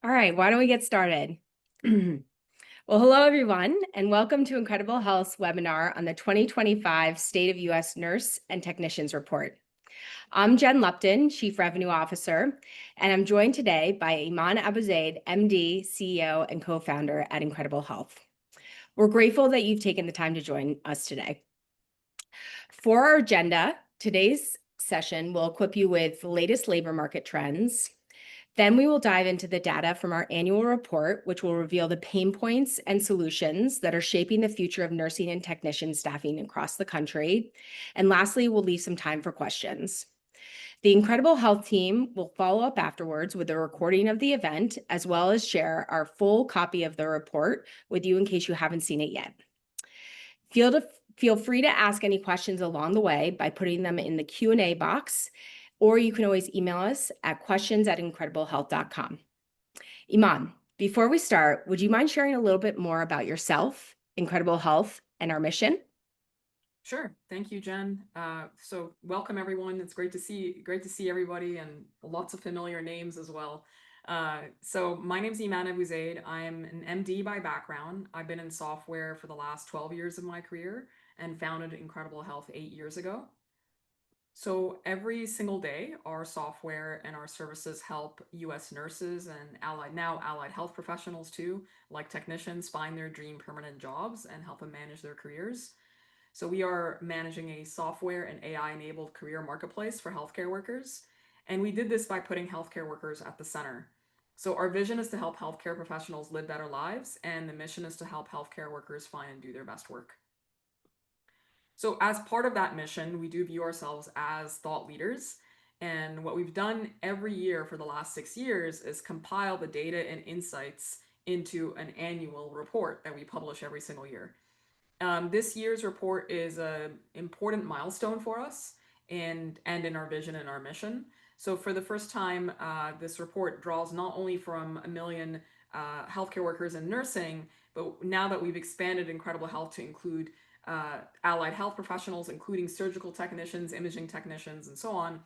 All right, why don't we get started? Well, hello, everyone, and welcome to Incredible Health's webinar on the 2025 State of U.S. Nurse and Technicians Report. I'm Jen Lupton, Chief Revenue Officer, and I'm joined today by Iman Abuzeid M.D, CEO and co-founder at Incredible Health. We're grateful that you've taken the time to join us today. For our agenda, today's session will equip you with the latest labor market trends. Then we will dive into the data from our annual report, which will reveal the pain points and solutions that are shaping the future of nursing and technician staffing across the country. And lastly, we'll leave some time for questions. The Incredible Health team will follow up afterwards with a recording of the event, as well as share our full copy of the report with you in case you haven't seen it yet. Feel free to ask any questions along the way by putting them in the Q&A box, or you can always email us at questions@incrediblehealth.com. Iman, before we start, would you mind sharing a little bit more about yourself, Incredible Health, and our mission? Sure. Thank you, Jen. So welcome everyone. It's great to see everybody and lots of familiar names as well. So my name is Iman Abuzeid. I'm an MD by background. I've been in software for the last 12 years of my career and founded Incredible Health 8 years ago. So every single day, our software and our services help U.S. nurses and allied health professionals too, like technicians, find their dream permanent jobs and help them manage their careers. So we are managing a software and AI-enabled career marketplace for healthcare workers. And we did this by putting healthcare workers at the center. So our vision is to help healthcare professionals live better lives, and the mission is to help healthcare workers find and do their best work. So as part of that mission, we do view ourselves as thought leaders. And what we've done every year for the last 6 years is compile the data and insights into an annual report that we publish every single year. This year's report is an important milestone for us and in our vision and our mission. So for the first time, this report draws not only from 1 million healthcare workers in nursing, but now that we've expanded Incredible Health to include allied health professionals, including surgical technicians, imaging technicians, and so on.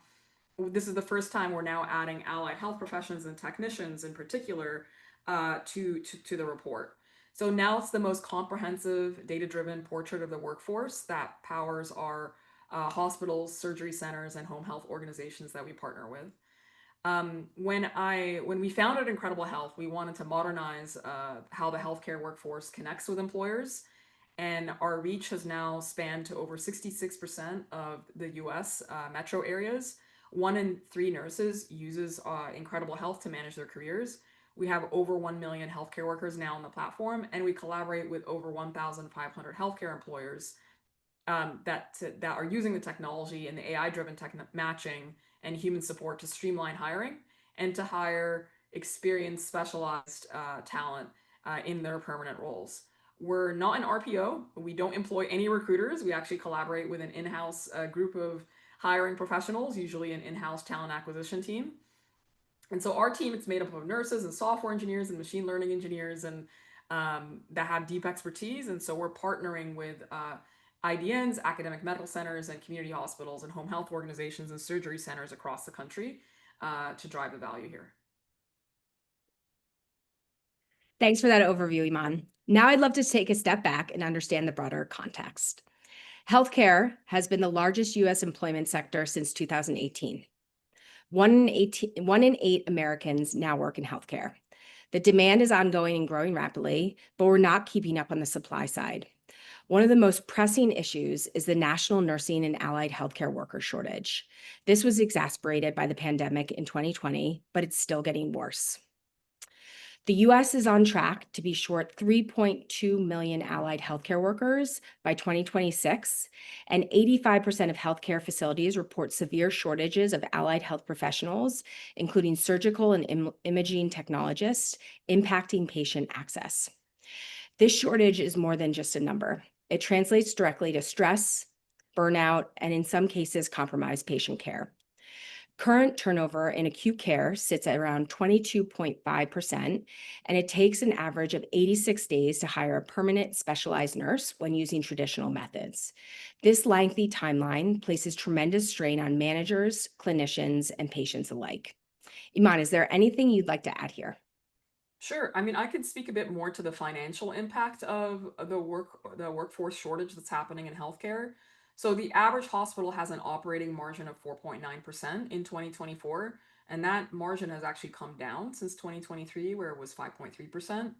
This is the first time we're now adding allied health professionals and technicians in particular to the report. So now it's the most comprehensive, data-driven portrait of the workforce that powers our hospitals, surgery centers, and home health organizations that we partner with. When we founded Incredible Health, we wanted to modernize how the healthcare workforce connects with employers. And our reach has now spanned to over 66% of the U.S. Metro areas. 1 in 3 nurses uses Incredible Health to manage their careers. We have over 1 million healthcare workers now on the platform, and we collaborate with over 1,500 healthcare employers that are using the technology and the AI-driven matching and human support to streamline hiring and to hire experienced, specialized talent in their permanent roles. We're not an RPO. We don't employ any recruiters. We actually collaborate with an in-house group of hiring professionals, usually an in-house talent acquisition team. And so our team, it's made up of nurses and software engineers and machine learning engineers and that have deep expertise. And so we're partnering with IDNs, academic medical centers, and community hospitals and home health organizations and surgery centers across the country to drive the value here. Thanks for that overview, Iman. Now I'd love to take a step back and understand the broader context. Healthcare has been the largest U.S. employment sector since 2018. 1 in 8 Americans now work in healthcare. The demand is ongoing and growing rapidly, but we're not keeping up on the supply side. One of the most pressing issues is the national nursing and allied healthcare worker shortage. This was exacerbated by the pandemic in 2020, but it's still getting worse. The U.S. is on track to be short 3.2 million allied healthcare workers by 2026, and 85% of healthcare facilities report severe shortages of allied health professionals, including surgical and imaging technologists, impacting patient access. This shortage is more than just a number. It translates directly to stress, burnout, and in some cases, compromised patient care. Current turnover in acute care sits at around 22.5%, and it takes an average of 86 days to hire a permanent specialized nurse when using traditional methods. This lengthy timeline places tremendous strain on managers, clinicians, and patients alike. Iman, is there anything you'd like to add here? Sure. I mean, I could speak a bit more to the financial impact of the workforce shortage that's happening in healthcare. So the average hospital has an operating margin of 4.9% in 2024, and that margin has actually come down since 2023, where it was 5.3%.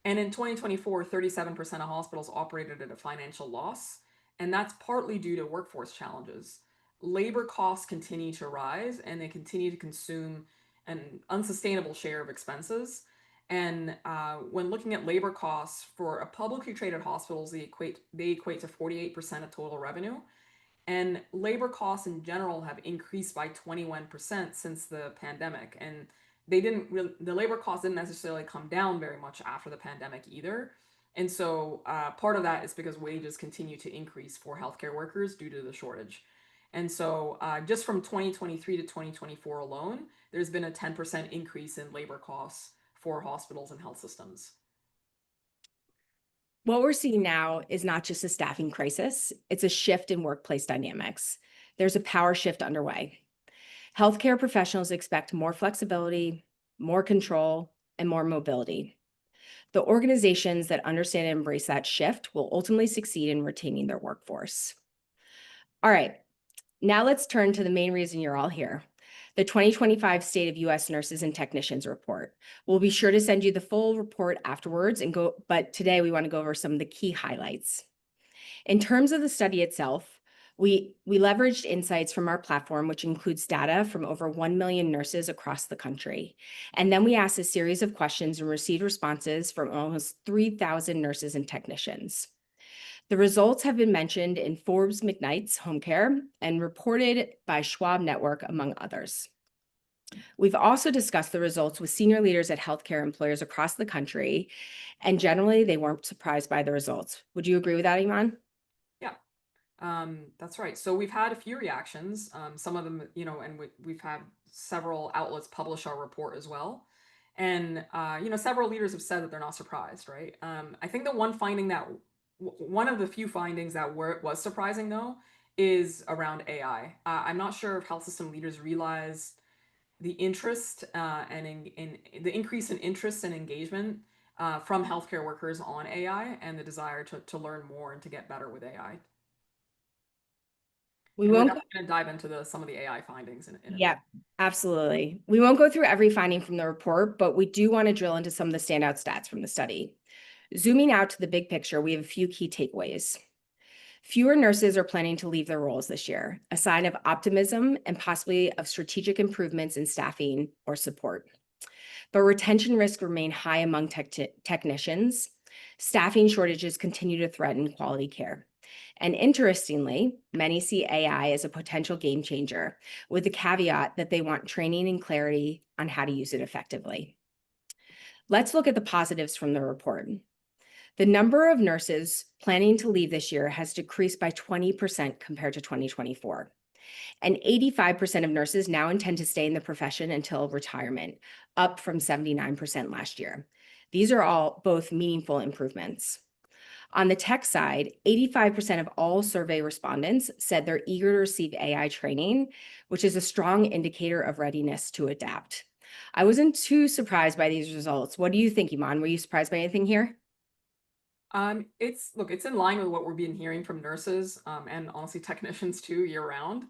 And in 2024, 37% of hospitals operated at a financial loss, and that's partly due to workforce challenges. Labor costs continue to rise, and they continue to consume an unsustainable share of expenses. And when looking at labor costs for a publicly traded hospitals, they equate to 48% of total revenue. And labor costs in general have increased by 21% since the pandemic. And the labor costs didn't necessarily come down very much after the pandemic either. And so part of that is because wages continue to increase for healthcare workers due to the shortage. And so just from 2023 to 2024 alone, there's been a 10% increase in labor costs for hospitals and health systems. What we're seeing now is not just a staffing crisis, it's a shift in workplace dynamics. There's a power shift underway. Healthcare professionals expect more flexibility, more control, and more mobility. The organizations that understand and embrace that shift will ultimately succeed in retaining their workforce. All right, now let's turn to the main reason you're all here, the 2025 State of U.S. Nurses and Technicians Report. We'll be sure to send you the full report afterwards, but today we want to go over some of the key highlights. In terms of the study itself, we leveraged insights from our platform, which includes data from over 1 million nurses across the country. And then we asked a series of questions and received responses from almost 3,000 nurses and technicians. The results have been mentioned in Forbes McKnight's Home Care and reported by Schwab Network, among others. We've also discussed the results with senior leaders at healthcare employers across the country, and generally they weren't surprised by the results. Would you agree with that, Iman? Yeah. That's right. So we've had a few reactions. Some of them, and we've had several outlets publish our report as well. And several leaders have said that they're not surprised, right? I think the one of the few findings that was surprising though is around AI. I'm not sure if health system leaders realize the interest and in the increase in interest and engagement from healthcare workers on AI and the desire to learn more and to get better with AI. We And we're won't definitely going to dive into some of the AI findings in a bit. Yeah, absolutely. We won't go through every finding from the report, but we do want to drill into some of the standout stats from the study. Zooming out to the big picture, we have a few key takeaways. Fewer nurses are planning to leave their roles this year, a sign of optimism and possibly of strategic improvements in staffing or support. But retention risks remain high among technicians. Staffing shortages continue to threaten quality care. And interestingly, many see AI as a potential game changer, with the caveat that they want training and clarity on how to use it effectively. Let's look at the positives from the report. The number of nurses planning to leave this year has decreased by 20% compared to 2024. And 85% of nurses now intend to stay in the profession until retirement, up from 79% last year. These are all both meaningful improvements. On the tech side, 85% of all survey respondents said they're eager to receive AI training, which is a strong indicator of readiness to adapt. I wasn't too surprised by these results. What do you think, Iman? Were you surprised by anything here? It's in line with what we're being hearing from nurses, and honestly technicians too year round.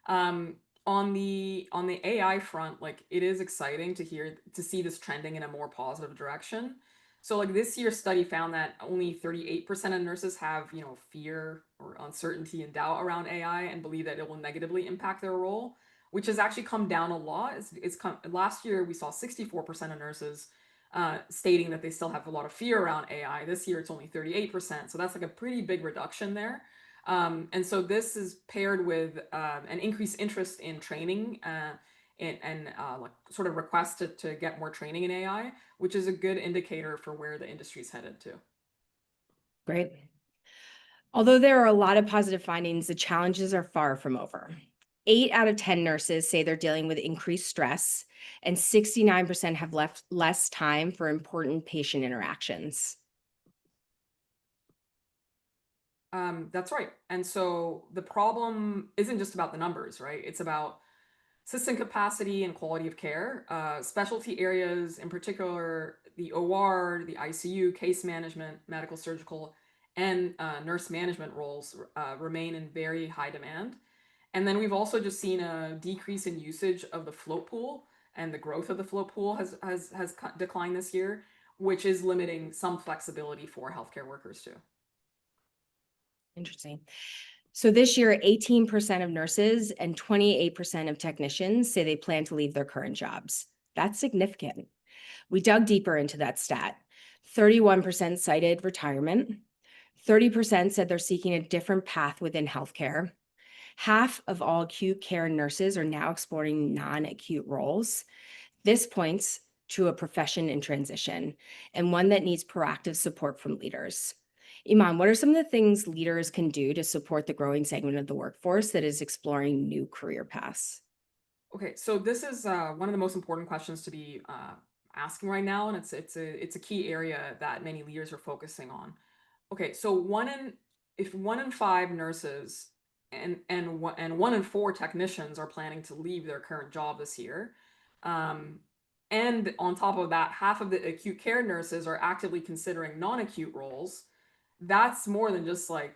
Um, on the AI front, like it is exciting to see this trending in a more positive direction. So like this year's study found that only 38% of nurses have, fear or uncertainty and doubt around AI and believe that it will negatively impact their role, which has actually come down a lot. Last year we saw 64% of nurses stating that they still have a lot of fear around AI. This year it's only 38%. So that's like a pretty big reduction there. And so this is paired with an increased interest in training and like sort of requests to get more training in AI, which is a good indicator for where the industry's headed to. Great. Although there are a lot of positive findings, the challenges are far from over. 8 out of 10 nurses say they're dealing with increased stress, and 69% have left less time for important patient interactions. That's right. And so the problem isn't just about the numbers, right? It's about system capacity and quality of care. Specialty areas in particular, the OR, the ICU, case management, medical surgical, and nurse management roles remain in very high demand. And then we've also just seen a decrease in usage of the float pool, and the growth of the float pool has declined this year, which is limiting some flexibility for healthcare workers too. Interesting. So this year, 18% of nurses and 28% of technicians say they plan to leave their current jobs. That's significant. We dug deeper into that stat. 31% cited retirement. 30% said they're seeking a different path within healthcare. Half of all acute care nurses are now exploring non-acute roles. This points to a profession in transition and one that needs proactive support from leaders. Iman, what are some of the things leaders can do to support the growing segment of the workforce that is exploring new career paths? Okay, so this is one of the most important questions to be asking right now, and it's a key area that many leaders are focusing on. Okay, so if 1 in 5 nurses and 1 in 4 technicians are planning to leave their current job this year, um, and on top of that, half of the acute care nurses are actively considering non-acute roles. That's more than just like,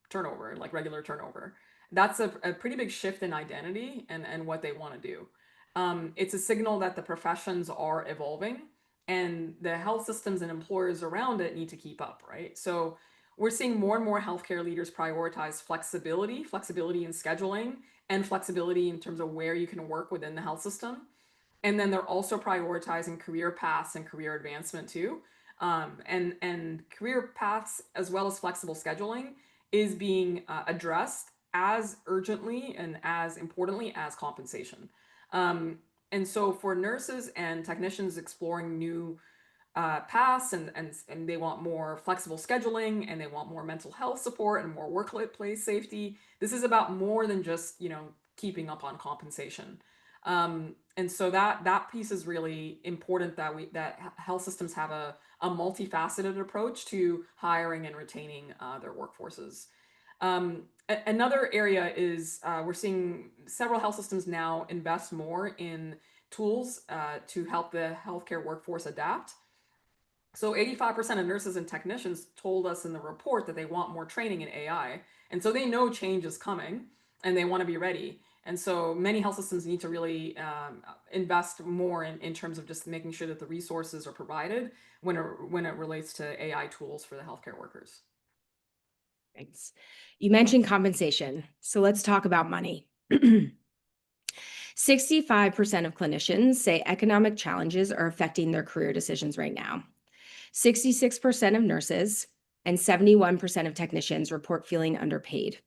turnover, like regular turnover. That's a pretty big shift in identity and what they want to do. It's a signal that the professions are evolving, and the health systems and employers around it need to keep up, right? So we're seeing more and more healthcare leaders prioritize flexibility in scheduling, and flexibility in terms of where you can work within the health system. And then they're also prioritizing career paths and career advancement too. And career paths as well as flexible scheduling is being addressed as urgently and as importantly as compensation. And so for nurses and technicians exploring new paths, and they want more flexible scheduling, and they want more mental health support and more workplace safety, this is about more than just keeping up on compensation. And so that piece is really important, that health systems have a multifaceted approach to hiring and retaining their workforces. Another area is we're seeing several health systems now invest more in tools to help the healthcare workforce adapt. So 85% of nurses and technicians told us in the report that they want more training in AI. And so they know change is coming, and they want to be ready. And so many health systems need to really invest more in terms of just making sure that the resources are provided when it relates to AI tools for the healthcare workers. Thanks. You mentioned compensation, so let's talk about money. 65% of clinicians say economic challenges are affecting their career decisions right now. 66% of nurses and 71% of technicians report feeling underpaid.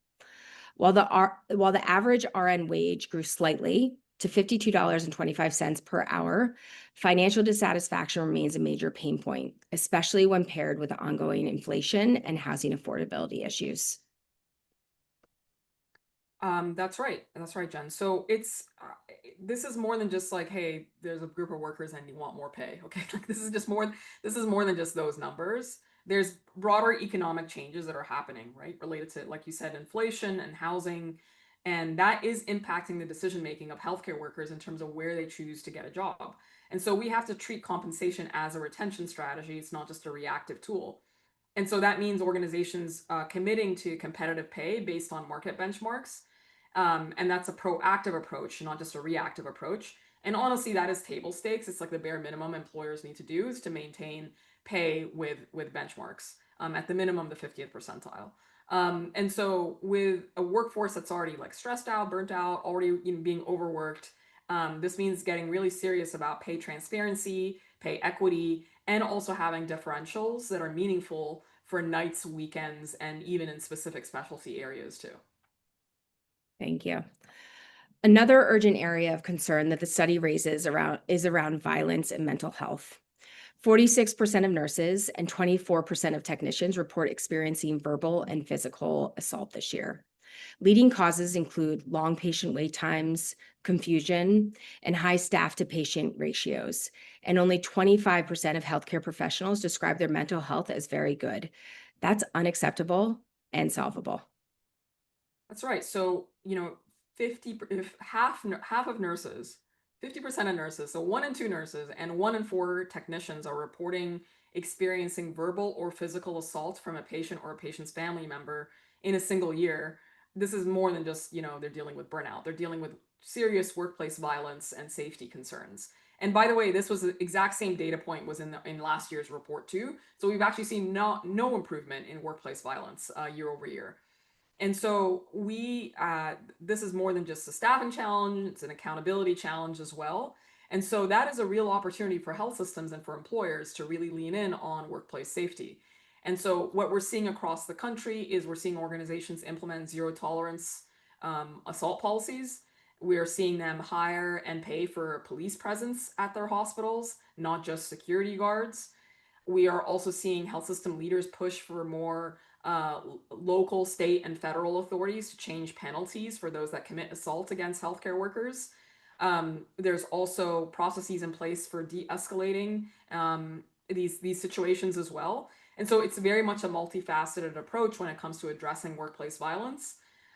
While the average RN wage grew slightly to $52.25 per hour, financial dissatisfaction remains a major pain point, especially when paired with ongoing inflation and housing affordability issues. That's right. That's right, Jen. So this is more than just like, hey, there's a group of workers and you want more pay. Okay, like this is more than just those numbers. There's broader economic changes that are happening, right? Related to, like you said, inflation and housing, and that is impacting the decision making of healthcare workers in terms of where they choose to get a job. And so we have to treat compensation as a retention strategy. It's not just a reactive tool. And so that means organizations committing to competitive pay based on market benchmarks. And that's a proactive approach, not just a reactive approach. And honestly, that is table stakes. It's like the bare minimum employers need to do is to maintain pay with benchmarks, at the minimum, the 50th percentile. And so with a workforce that's already like stressed out, burnt out, already being overworked, this means getting really serious about pay transparency, pay equity, and also having differentials that are meaningful for nights, weekends, and even in specific specialty areas too. Thank you. Another urgent area of concern that the study raises is around violence and mental health. 46% of nurses and 24% of technicians report experiencing verbal and physical assault this year. Leading causes include long patient wait times, confusion, and high staff to patient ratios. And only 25% of healthcare professionals describe their mental health as very good. That's unacceptable and solvable. That's right. So, if half of nurses 50% of nurses, so 1 in 2 nurses and 1 in 4 technicians are reporting experiencing verbal or physical assault from a patient or a patient's family member in a single year. This is more than just, they're dealing with burnout. They're dealing with serious workplace violence and safety concerns. And by the way, this was the exact same data point was in last year's report too. So we've actually seen no improvement in workplace violence year over year. And so this is more than just a staffing challenge, it's an accountability challenge as well. And so that is a real opportunity for health systems and for employers to really lean in on workplace safety. And so what we're seeing across the country is we're seeing organizations implement zero tolerance assault policies. We are seeing them hire and pay for police presence at their hospitals, not just security guards. We are also seeing health system leaders push for more local, state, and federal authorities to change penalties for those that commit assault against healthcare workers. There's also processes in place for de-escalating these situations as well. And so it's very much a multifaceted approach when it comes to addressing workplace violence.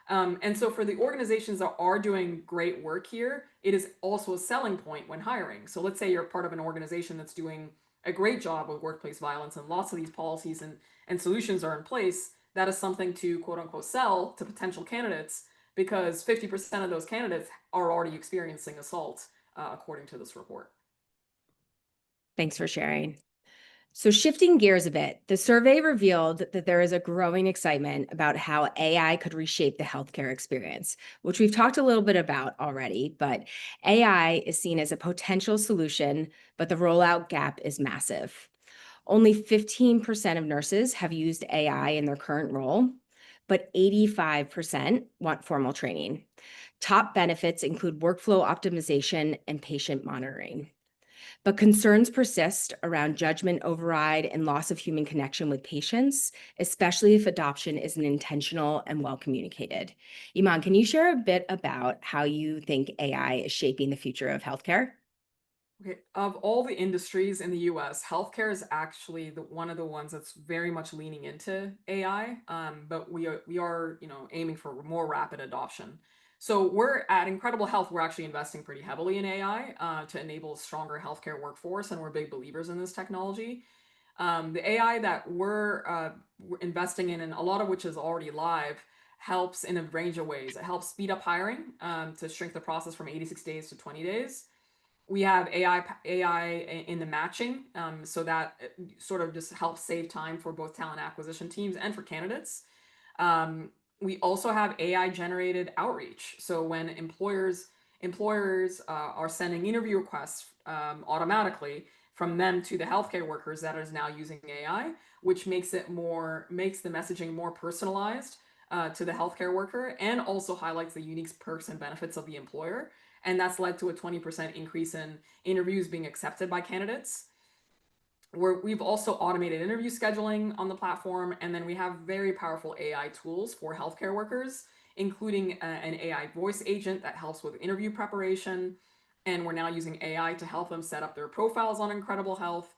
And so for the organizations that are doing great work here, it is also a selling point when hiring. So let's say you're part of an organization that's doing a great job with workplace violence and lots of these policies and solutions are in place. That is something to quote unquote sell to potential candidates because 50% of those candidates are already experiencing assault, according to this report. Thanks for sharing. So shifting gears a bit, the survey revealed that there is a growing excitement about how AI could reshape the healthcare experience, which we've talked a little bit about already, but AI is seen as a potential solution, but the rollout gap is massive. Only 15% of nurses have used AI in their current role, but 85% want formal training. Top benefits include workflow optimization and patient monitoring. But concerns persist around judgment override and loss of human connection with patients, especially if adoption isn't intentional and well communicated. Iman, can you share a bit about how you think AI is shaping the future of healthcare? Okay, of all the industries in the U.S., healthcare is actually one of the ones that's very much leaning into AI. But we are aiming for more rapid adoption. So we're at Incredible Health. We're actually investing pretty heavily in AI to enable a stronger healthcare workforce, and we're big believers in this technology. The AI that we're investing in, and a lot of which is already live, helps in a range of ways. It helps speed up hiring to shrink the process from 86 days to 20 days. We have AI in the matching, so that sort of just helps save time for both talent acquisition teams and for candidates. We also have AI generated outreach. So when employers are sending interview requests automatically from them to the healthcare workers, that is now using AI, which makes the messaging more personalized to the healthcare worker and also highlights the unique perks and benefits of the employer. And that's led to a 20% increase in interviews being accepted by candidates. We've also automated interview scheduling on the platform, and then we have very powerful AI tools for healthcare workers, including an AI voice agent that helps with interview preparation. And we're now using AI to help them set up their profiles on Incredible Health.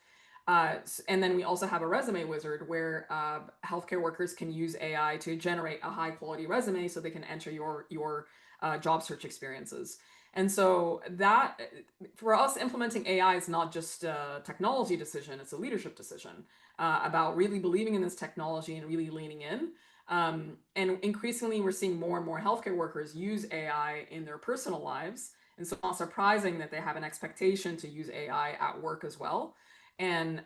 And then we also have a resume wizard where healthcare workers can use AI to generate a high quality resume so they can enter your job search experiences. And so that for us, implementing AI is not just a technology decision, it's a leadership decision about really believing in this technology and really leaning in. And increasingly, we're seeing more and more healthcare workers use AI in their personal lives. And so it's not surprising that they have an expectation to use AI at work as well. And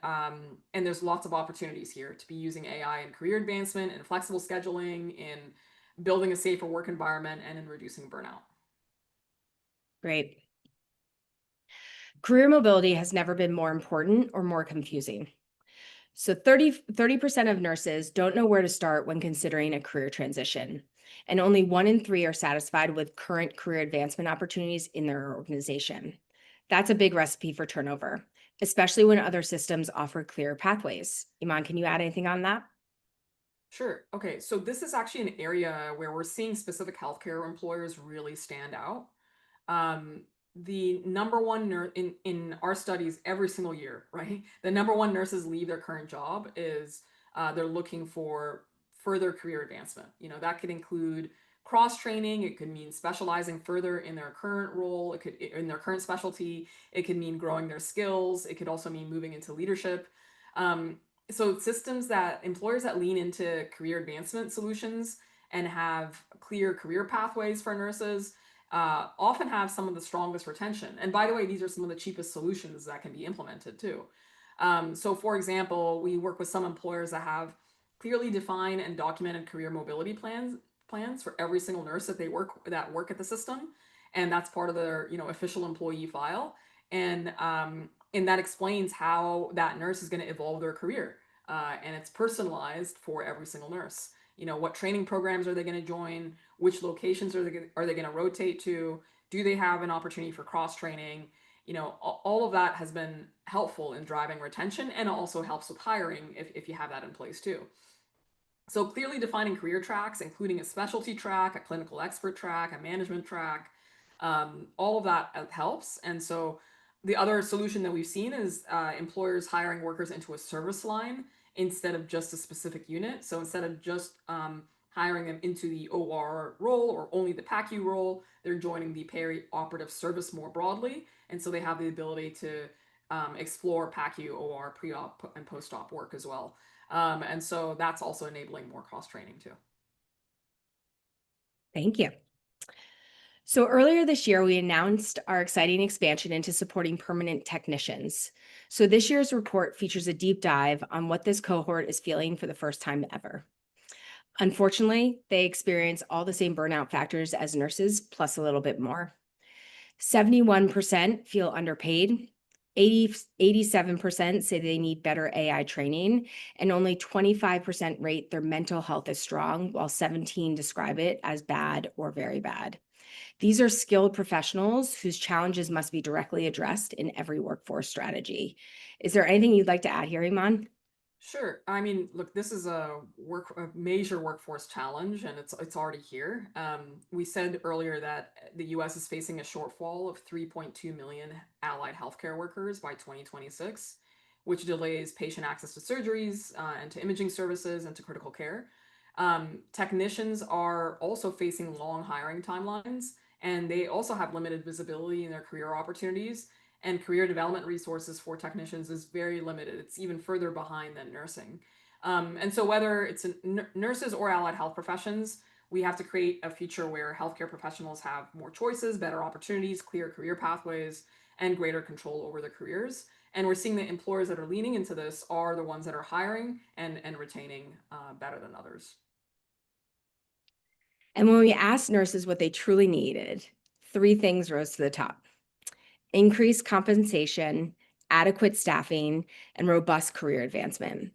there's lots of opportunities here to be using AI in career advancement, in flexible scheduling, in building a safer work environment, and in reducing burnout. Great. Career mobility has never been more important or more confusing. So 30% of nurses don't know where to start when considering a career transition, and only 1 in 3 are satisfied with current career advancement opportunities in their organization. That's a big recipe for turnover, especially when other systems offer clear pathways. Iman, can you add anything on that? Sure. Okay. So this is actually an area where we're seeing specific healthcare employers really stand out. The number one nurse in our studies every single year, right? The number one nurses leave their current job is they're looking for further career advancement. That could include cross-training. It could mean specializing further in their current role. It could, in their current specialty. It could mean growing their skills. It could also mean moving into leadership. So systems that employers that lean into career advancement solutions and have clear career pathways for nurses often have some of the strongest retention. And by the way, these are some of the cheapest solutions that can be implemented too. So for example, we work with some employers that have clearly defined and documented career mobility plans for every single nurse that work at the system, and that's part of their official employee file, and that explains how that nurse is going to evolve their career, and it's personalized for every single nurse. What training programs are they going to join? Which locations are they going to rotate to? Do they have an opportunity for cross training? All of that has been helpful in driving retention, and it also helps with hiring if you have that in place too. So clearly defining career tracks, including a specialty track, a clinical expert track, a management track, all of that helps. And so the other solution that we've seen is employers hiring workers into a service line instead of just a specific unit. So instead of just hiring them into the OR role or only the PACU role, they're joining the peri-operative service more broadly. And so they have the ability to explore PACU, OR, pre-op, and post-op work as well. And so that's also enabling more cross-training too. Thank you. So earlier this year, we announced our exciting expansion into supporting permanent technicians. So this year's report features a deep dive on what this cohort is feeling for the first time ever. Unfortunately, they experience all the same burnout factors as nurses, plus a little bit more. 71% feel underpaid. 87% say they need better AI training, and only 25% rate their mental health as strong, while 17% describe it as bad or very bad. These are skilled professionals whose challenges must be directly addressed in every workforce strategy. Is there anything you'd like to add here, Iman? Sure. I mean, look, this is a major workforce challenge, and it's already here. We said earlier that the U.S. is facing a shortfall of 3.2 million allied healthcare workers by 2026, which delays patient access to surgeries and to imaging services and to critical care. Technicians are also facing long hiring timelines, and they also have limited visibility in their career opportunities, and career development resources for technicians is very limited. It's even further behind than nursing. And so whether it's nurses or allied health professions, we have to create a future where healthcare professionals have more choices, better opportunities, clear career pathways, and greater control over their careers. And we're seeing that employers that are leaning into this are the ones that are hiring and retaining better than others. And when we asked nurses what they truly needed, 3 things rose to the top: increased compensation, adequate staffing, and robust career advancement.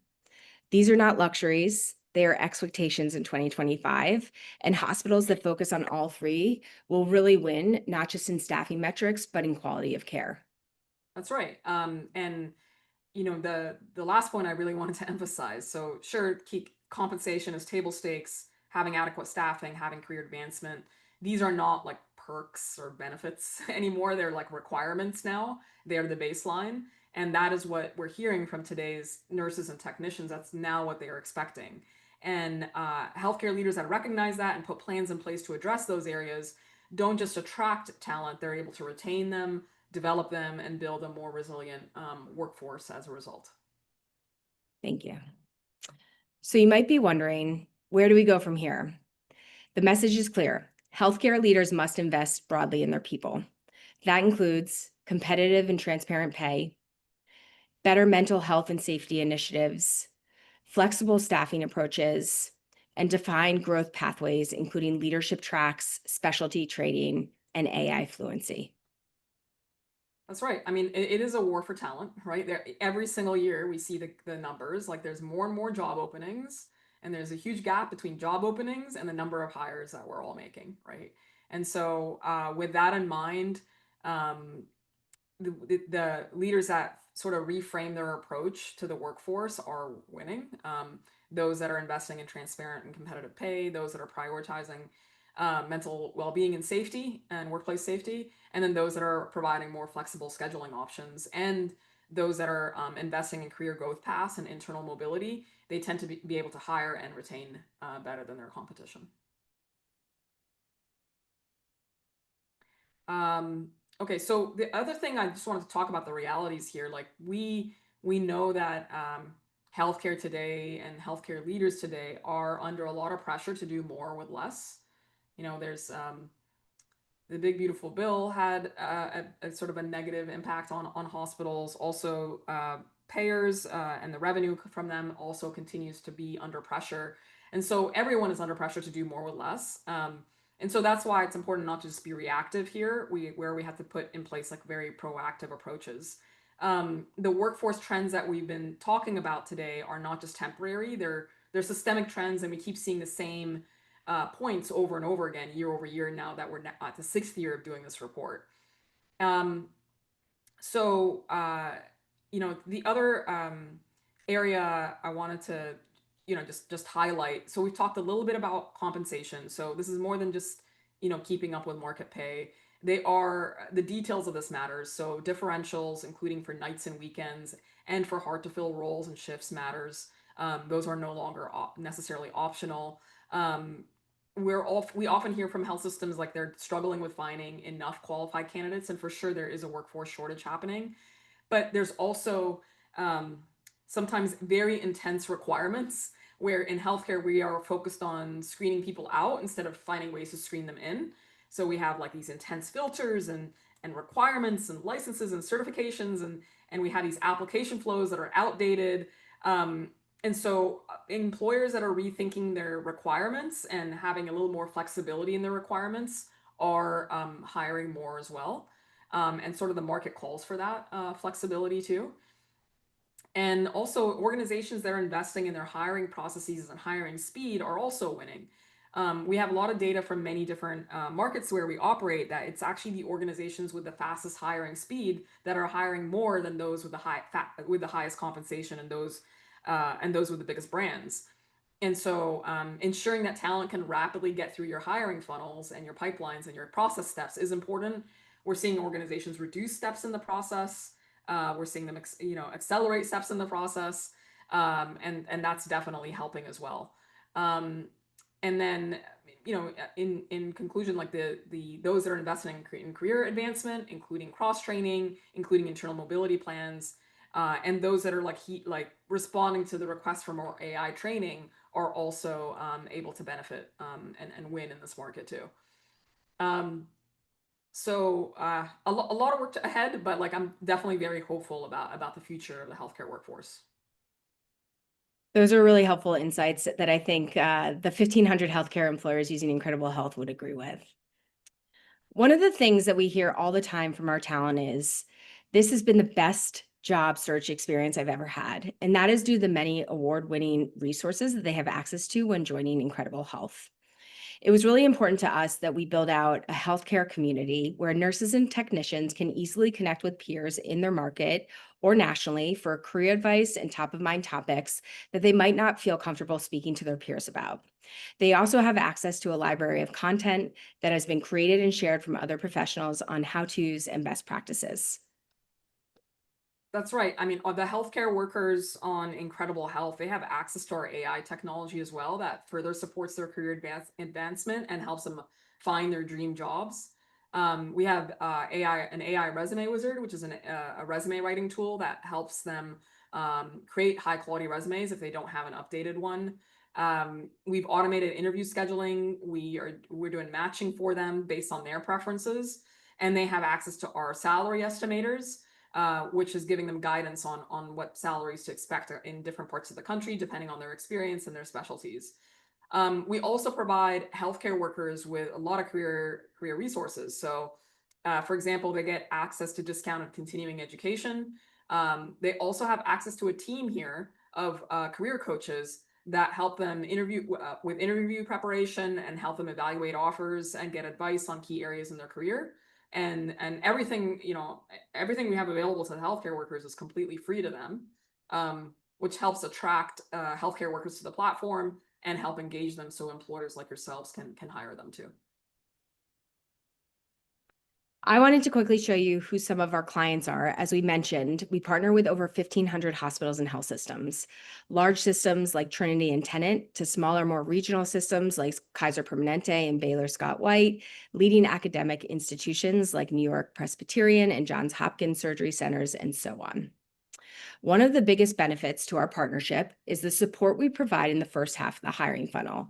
These are not luxuries. They are expectations in 2025, and hospitals that focus on all 3 will really win, not just in staffing metrics, but in quality of care. That's right. And the last point I really wanted to emphasize. So sure, keep compensation as table stakes, having adequate staffing, having career advancement. These are not like perks or benefits anymore. They're like requirements now. They're the baseline. And that is what we're hearing from today's nurses and technicians. That's now what they are expecting. And healthcare leaders that recognize that and put plans in place to address those areas don't just attract talent, they're able to retain them, develop them, and build a more resilient workforce as a result. Thank you. So you might be wondering, where do we go from here? The message is clear. Healthcare leaders must invest broadly in their people. That includes competitive and transparent pay, better mental health and safety initiatives, flexible staffing approaches, and defined growth pathways, including leadership tracks, specialty training, and AI fluency. That's right. I mean, it is a war for talent, right? Every single year we see the numbers, like there's more and more job openings, and there's a huge gap between job openings and the number of hires that we're all making, right? And so with that in mind, the leaders that sort of reframe their approach to the workforce are winning. Those that are investing in transparent and competitive pay, those that are prioritizing mental well-being and safety and workplace safety, and then those that are providing more flexible scheduling options, and those that are investing in career growth paths and internal mobility, they tend to be able to hire and retain better than their competition. Okay, so the other thing I just wanted to talk about the realities here, like we know that healthcare today and healthcare leaders today are under a lot of pressure to do more with less. There's the big beautiful bill had a sort of a negative impact on hospitals. Also, payers and the revenue from them also continues to be under pressure, and so everyone is under pressure to do more with less. And so that's why it's important not to just be reactive here. Where we have to put in place like very proactive approaches. The workforce trends that we've been talking about today are not just temporary; they're systemic trends, and we keep seeing the same points over and over again, year over year, now that we're at the 6th year of doing this report. Um, so, the other area I wanted to, just highlight. So we've talked a little bit about compensation. So this is more than just, keeping up with market pay. They are the details of this matters. So differentials, including for nights and weekends, and for hard to fill roles and shifts matters. Those are no longer necessarily optional. Um, we often hear from health systems like they're struggling with finding enough qualified candidates, and for sure there is a workforce shortage happening. But there's also um, sometimes very intense requirements where in healthcare we are focused on screening people out instead of finding ways to screen them in. So we have like these intense filters and requirements and licenses and certifications, and we have these application flows that are outdated. And so employers that are rethinking their requirements and having a little more flexibility in their requirements are hiring more as well. And sort of the market calls for that flexibility too. And also organizations that are investing in their hiring processes and hiring speed are also winning. We have a lot of data from many different markets where we operate that it's actually the organizations with the fastest hiring speed that are hiring more than those with with the highest compensation, and those with the biggest brands. And so ensuring that talent can rapidly get through your hiring funnels and your pipelines and your process steps is important. We're seeing organizations reduce steps in the process. We're seeing them accelerate steps in the process. And that's definitely helping as well. And then, in conclusion, like the those that are investing in career advancement, including cross training, including internal mobility plans, and those that are like responding to the request for more AI training are also able to benefit and win in this market too. So a lot of work ahead, but like I'm definitely very hopeful about the future of the healthcare workforce. Those are really helpful insights that I think the 1,500 healthcare employers using Incredible Health would agree with. One of the things that we hear all the time from our talent is, this has been the best job search experience I've ever had. And that is due to the many award-winning resources that they have access to when joining Incredible Health. It was really important to us that we build out a healthcare community where nurses and technicians can easily connect with peers in their market or nationally for career advice and top of mind topics that they might not feel comfortable speaking to their peers about. They also have access to a library of content that has been created and shared from other professionals on how-tos and best practices. That's right. I mean, the healthcare workers on Incredible Health, they have access to our AI technology as well that further supports their career advancement and helps them find their dream jobs. We have an AI resume wizard, which is a resume writing tool that helps them create high quality resumes if they don't have an updated one. We've automated interview scheduling. We're doing matching for them based on their preferences, and they have access to our salary estimators, which is giving them guidance on what salaries to expect in different parts of the country, depending on their experience and their specialties. We also provide healthcare workers with a lot of career resources. So, for example, they get access to discounted continuing education. They also have access to a team here of career coaches that help them with interview preparation and help them evaluate offers and get advice on key areas in their career. And everything we have available to the healthcare workers is completely free to them, which helps attract healthcare workers to the platform and help engage them so employers like yourselves can hire them too. I wanted to quickly show you who some of our clients are. As we mentioned, we partner with over 1,500 hospitals and health systems, large systems like Trinity and Tenet to smaller, more regional systems like Kaiser Permanente and Baylor Scott White, leading academic institutions like New York Presbyterian and Johns Hopkins Surgery Centers, and so on. One of the biggest benefits to our partnership is the support we provide in the first half of the hiring funnel.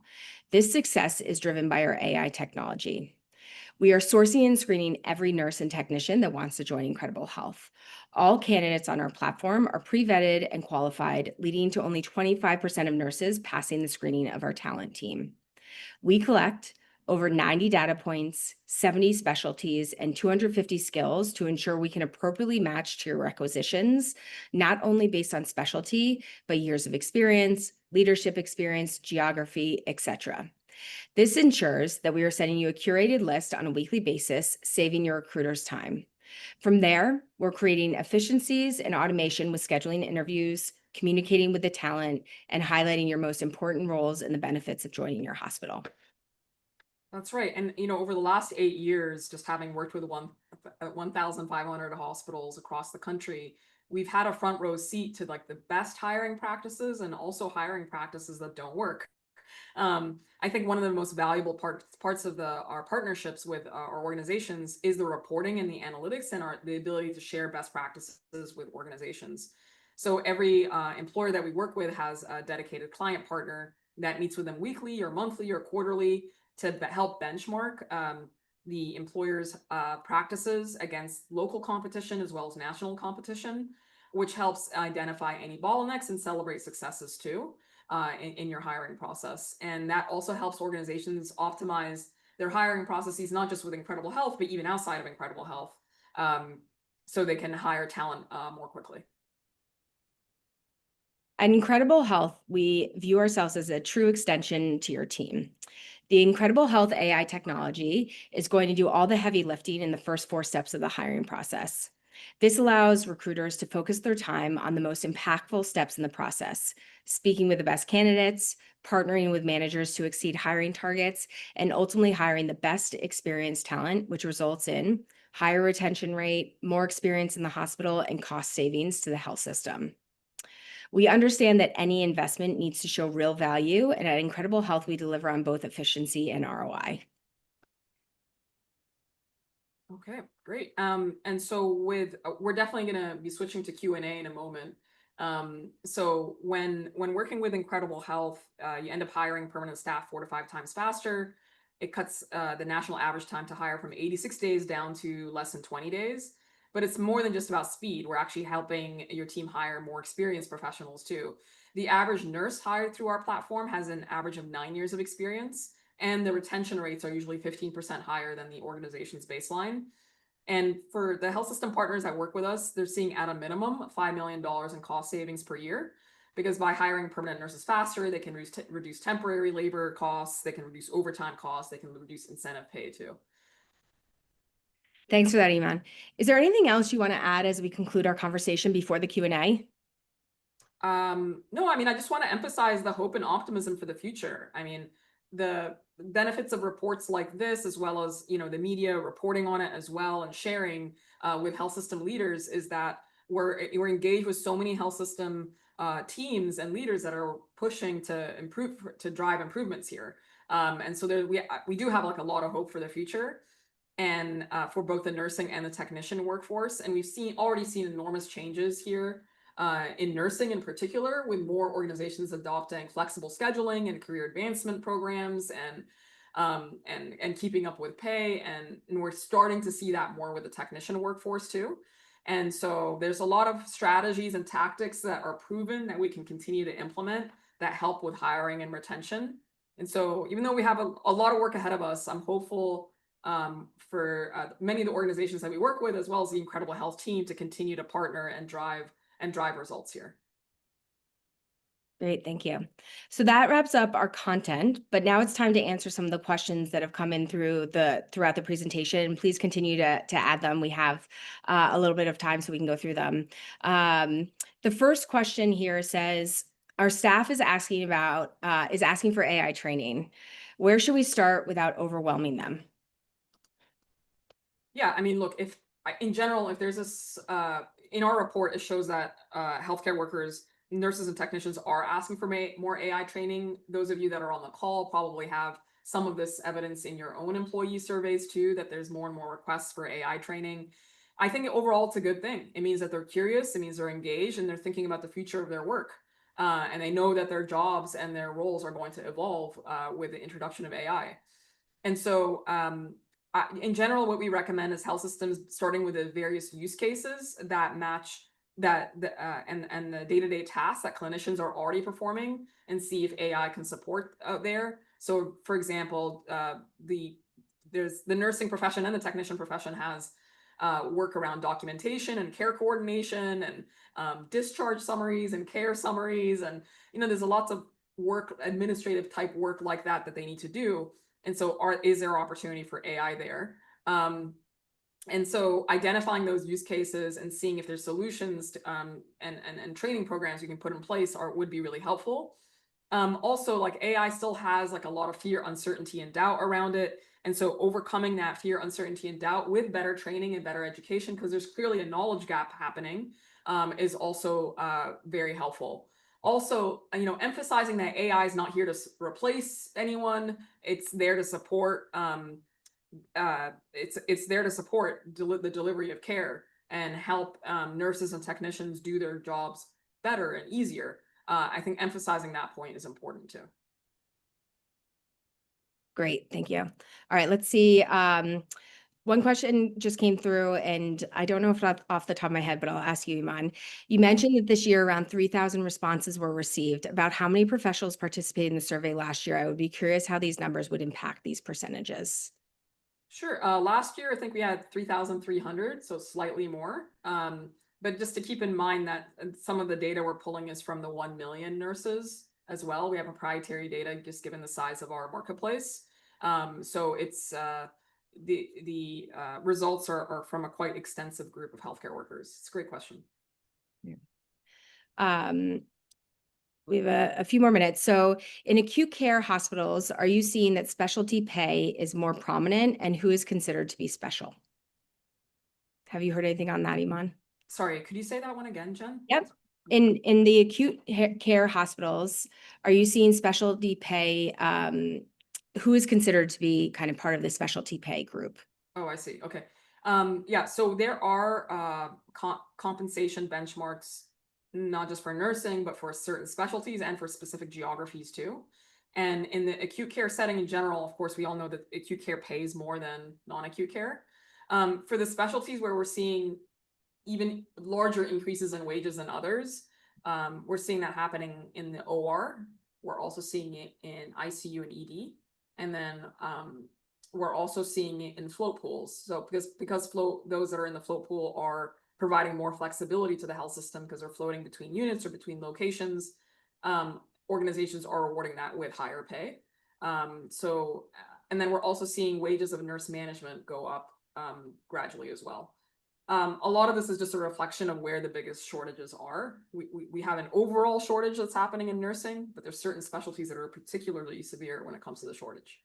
This success is driven by our AI technology. We are sourcing and screening every nurse and technician that wants to join Incredible Health. All candidates on our platform are pre-vetted and qualified, leading to only 25% of nurses passing the screening of our talent team. We collect over 90 data points, 70 specialties, and 250 skills to ensure we can appropriately match to your requisitions, not only based on specialty, but years of experience, leadership experience, geography, etc. This ensures that we are sending you a curated list on a weekly basis, saving your recruiters time. From there, we're creating efficiencies and automation with scheduling interviews, communicating with the talent, and highlighting your most important roles and the benefits of joining your hospital. That's right. And, over the last 8 years, just having worked with 1,500 hospitals across the country, we've had a front row seat to like the best hiring practices and also hiring practices that don't work. I think one of the most valuable parts of our partnerships with our organizations is the reporting and the analytics and the ability to share best practices with organizations. So every employer that we work with has a dedicated client partner that meets with them weekly or monthly or quarterly to help benchmark the employer's practices against local competition as well as national competition, which helps identify any bottlenecks and celebrate successes too. In your hiring process. And that also helps organizations optimize their hiring processes, not just with Incredible Health, but even outside of Incredible Health, so they can hire talent more quickly. At Incredible Health, we view ourselves as a true extension to your team. The Incredible Health AI technology is going to do all the heavy lifting in the first 4 steps of the hiring process. This allows recruiters to focus their time on the most impactful steps in the process, speaking with the best candidates, partnering with managers to exceed hiring targets, and ultimately hiring the best experienced talent, which results in higher retention rate, more experience in the hospital, and cost savings to the health system. We understand that any investment needs to show real value, and at Incredible Health, we deliver on both efficiency and ROI. Okay, great. And so we're definitely going to be switching to Q&A in a moment. So when working with Incredible Health, you end up hiring permanent staff 4 to 5 times faster. It cuts the national average time to hire from 86 days down to less than 20 days. But it's more than just about speed. We're actually helping your team hire more experienced professionals too. The average nurse hired through our platform has an average of 9 years of experience, and the retention rates are usually 15% higher than the organization's baseline. And for the health system partners that work with us, they're seeing at a minimum $5 million in cost savings per year, because by hiring permanent nurses faster, they can reduce temporary labor costs, they can reduce overtime costs, they can reduce incentive pay too. Thanks for that, Iman. Is there anything else you want to add as we conclude our conversation before the Q&A? No, I just want to emphasize the hope and optimism for the future. The benefits of reports like this, as well as the media reporting on it as well and sharing with health system leaders, is that we're engaged with so many health system teams and leaders that are pushing to drive improvements here. And so we do have like a lot of hope for the future, and for both the nursing and the technician workforce. And we've already seen enormous changes here in nursing in particular, with more organizations adopting flexible scheduling and career advancement programs and keeping up with pay. And we're starting to see that more with the technician workforce too. And so there's a lot of strategies and tactics that are proven that we can continue to implement that help with hiring and retention. And so even though we have a lot of work ahead of us, I'm hopeful for many of the organizations that we work with, as well as the Incredible Health team, to continue to partner and drive results here. Great, thank you. So that wraps up our content, but now it's time to answer some of the questions that have come in throughout the presentation. Please continue to add them. We have a little bit of time so we can go through them. The first question here says, our staff is asking for AI training. Where should we start without overwhelming them? Yeah, I mean, look, in general, if there's this, in our report, it shows that healthcare workers, nurses, and technicians are asking for more AI training. Those of you that are on the call probably have some of this evidence in your own employee surveys too, that there's more and more requests for AI training. I think overall it's a good thing. It means that they're curious, it means they're engaged, and they're thinking about the future of their work. And they know that their jobs and their roles are going to evolve with the introduction of AI. And so, in general, what we recommend is health systems starting with the various use cases that match and the day-to-day tasks that clinicians are already performing, and see if AI can support out there. So, for example, there's the nursing profession and the technician profession has work around documentation and care coordination and discharge summaries and care summaries, and there's a lots of work, administrative type work like that they need to do. And so is there opportunity for AI there? And so identifying those use cases and seeing if there's solutions to, and training programs you can put in place would be really helpful. Also, like, AI still has like a lot of fear, uncertainty, and doubt around it. And so overcoming that fear, uncertainty, and doubt with better training and better education, because there's clearly a knowledge gap happening, is also very helpful. Also, emphasizing that AI is not here to replace anyone. It's there to support. It's there to support the delivery of care and help nurses and technicians do their jobs better and easier. I think emphasizing that point is important too. Great, thank you. All right, let's see. One question just came through, and I don't know if it's off the top of my head, but I'll ask you, Iman. You mentioned that this year around 3,000 responses were received. About how many professionals participated in the survey last year? I would be curious how these numbers would impact these percentages. Sure. Last year, I think we had 3,300, so slightly more. But just to keep in mind that some of the data we're pulling is from the 1 million nurses as well. We have proprietary data just given the size of our marketplace. So it's the results are from a quite extensive group of healthcare workers. It's a great question. Yeah. We have a few more minutes. So in acute care hospitals, are you seeing that specialty pay is more prominent, and who is considered to be special? Have you heard anything on that, Iman? Sorry, could you say that one again, Jen? Yep. In the acute care hospitals, are you seeing specialty pay? Who is considered to be kind of part of the specialty pay group? Oh, I see. Okay. Yeah, so there are compensation benchmarks, not just for nursing, but for certain specialties and for specific geographies too. And in the acute care setting in general, of course, we all know that acute care pays more than non-acute care. For the specialties where we're seeing even larger increases in wages than others, we're seeing that happening in the OR. We're also seeing it in ICU and ED. And then we're also seeing it in float pools. So because those that are in the float pool are providing more flexibility to the health system because they're floating between units or between locations, organizations are rewarding that with higher pay. And then we're also seeing wages of nurse management go up gradually as well. A lot of this is just a reflection of where the biggest shortages are. We have an overall shortage that's happening in nursing, but there's certain specialties that are particularly severe when it comes to the shortage.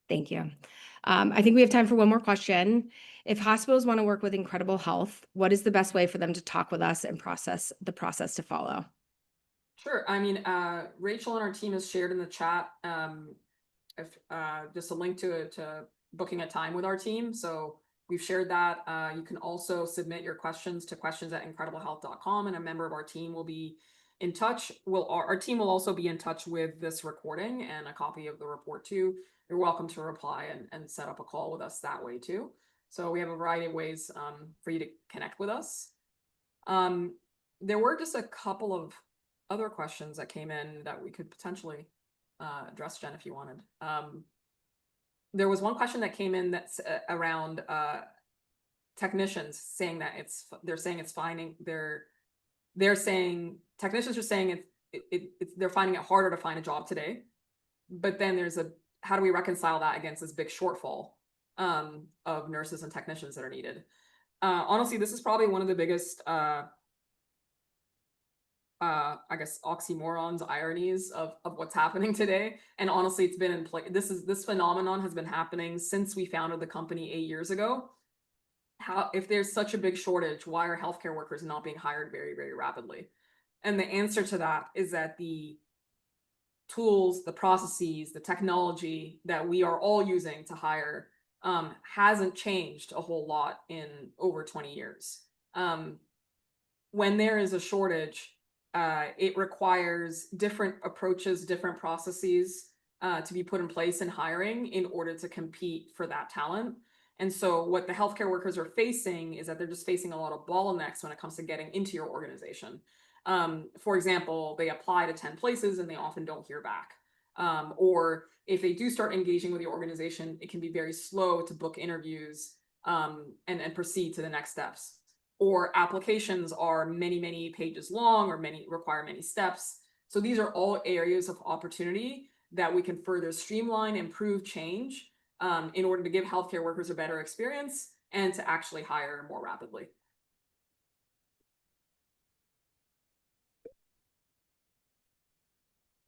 Thank you. I think we have time for one more question. If hospitals want to work with Incredible Health, what is the best way for them to talk with us and the process to follow? Sure. I mean, Rachel and our team has shared in the chat just a link to booking a time with our team. So we've shared that. You can also submit your questions to questions@incrediblehealth.com, and a member of our team will be in touch. Our team will also be in touch with this recording and a copy of the report too. You're welcome to reply and set up a call with us that way too. So we have a variety of ways for you to connect with us. There were just a couple of other questions that came in that we could potentially address, Jen, if you wanted. There was one question that came in that's around technicians saying that they're saying it's finding they're saying technicians are saying they're finding it harder to find a job today, but then there's how do we reconcile that against this big shortfall of nurses and technicians that are needed? Honestly, this is probably one of the biggest I guess oxymorons, ironies of what's happening today. And honestly, it's been in place. This phenomenon has been happening since we founded the company 8 years ago. If there's such a big shortage, why are healthcare workers not being hired very, very rapidly? And the answer to that is that the tools, the processes, the technology that we are all using to hire hasn't changed a whole lot in over 20 years. When there is a shortage, it requires different approaches, different processes to be put in place in hiring in order to compete for that talent. And so what the healthcare workers are facing is that they're just facing a lot of bottlenecks when it comes to getting into your organization. For example, they apply to 10 places and they often don't hear back. Or if they do start engaging with your organization, it can be very slow to book interviews and proceed to the next steps. Or applications are many, many pages long or require many steps. So these are all areas of opportunity that we can further streamline, improve, change in order to give healthcare workers a better experience and to actually hire more rapidly.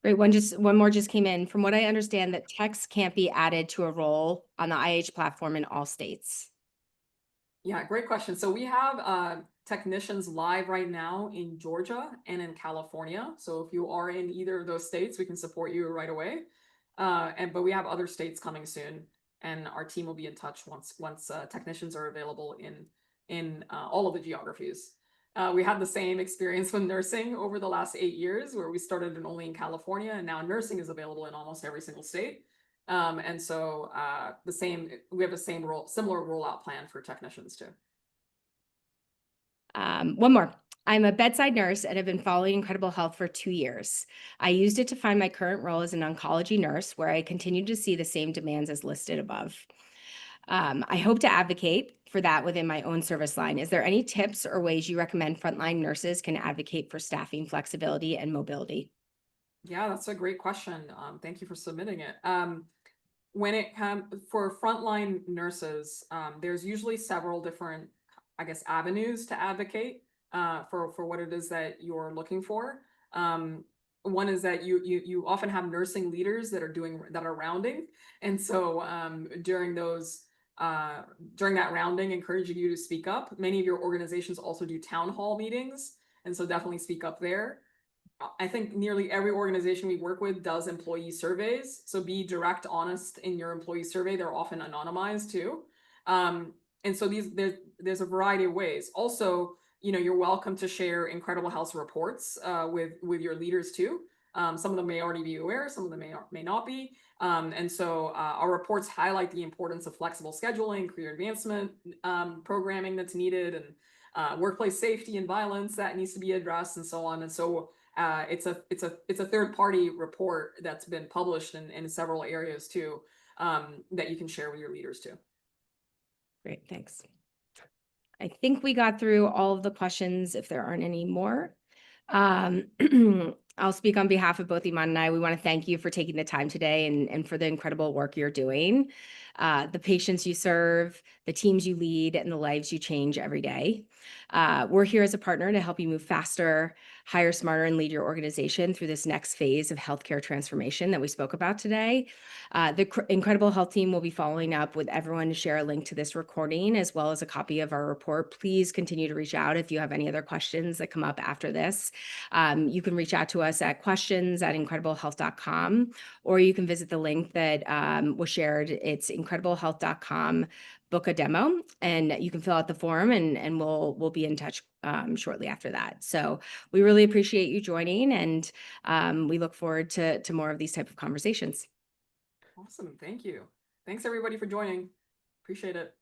Great. One more just came in. From what I understand, that text can't be added to a role on the IH platform in all states. Yeah, great question. So we have technicians live right now in Georgia and in California. So if you are in either of those states, we can support you right away. But we have other states coming soon, and our team will be in touch once technicians are available in all of the geographies. We had the same experience with nursing over the last 8 years, where we started only in California, and now nursing is available in almost every single state. And so we have a similar rollout plan for technicians too. One more. I'm a bedside nurse and have been following Incredible Health for 2 years. I used it to find my current role as an oncology nurse, where I continue to see the same demands as listed above. I hope to advocate for that within my own service line. Is there any tips or ways you recommend frontline nurses can advocate for staffing flexibility and mobility? Yeah, that's a great question. Thank you for submitting it. When it comes for frontline nurses, there's usually several different, I guess, avenues to advocate for what it is that you're looking for. One is that you often have nursing leaders that are rounding, and so during that rounding, encouraging you to speak up. Many of your organizations also do town hall meetings, and so definitely speak up there. I think nearly every organization we work with does employee surveys. So be direct, honest in your employee survey. They're often anonymized too. And so there's a variety of ways. Also, you're welcome to share Incredible Health reports with your leaders too. Some of them may already be aware, some of them may not be. And so our reports highlight the importance of flexible scheduling, career advancement programming that's needed, and workplace safety and violence that needs to be addressed, and so on. And so it's a third-party report that's been published in several areas too, that you can share with your leaders too. Great, thanks. I think we got through all of the questions, if there aren't any more. I'll speak on behalf of both Iman and I. We want to thank you for taking the time today and for the incredible work you're doing, the patients you serve, the teams you lead, and the lives you change every day. We're here as a partner to help you move faster, hire smarter, and lead your organization through this next phase of healthcare transformation that we spoke about today. The Incredible Health team will be following up with everyone to share a link to this recording as well as a copy of our report. Please continue to reach out if you have any other questions that come up after this. You can reach out to us at questions@incrediblehealth.com, or you can visit the link that was shared. It's incrediblehealth.com, book a demo, and you can fill out the form and we'll be in touch shortly after that. So we really appreciate you joining, and we look forward to more of these type of conversations. Awesome. Thank you. Thanks everybody for joining. Appreciate it.